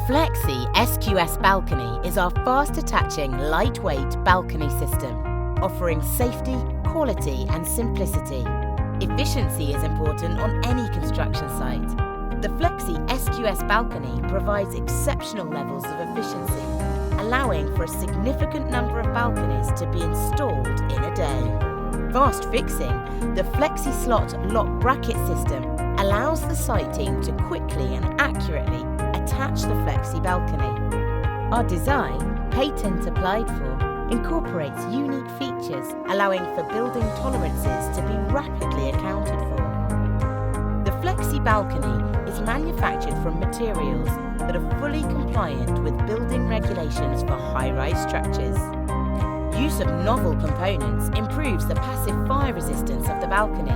Flexi SQS Balcony is our fast-attaching, lightweight balcony system, offering safety, quality and simplicity. Efficiency is important on any construction site. The Flexi SQS Balcony provides exceptional levels of efficiency, allowing for a significant number of balconies to be installed in a day. Fast fixing, the Flexi Slot Lock Bracket system allows the site team to quickly and accurately attach the Flexi Balcony. Our design, patent applied for, incorporates unique features allowing for building tolerances to be rapidly accounted for. The Flexi Balcony is manufactured from materials that are fully compliant with building regulations for high-rise structures. Use of novel components improves the passive fire resistance of the balcony,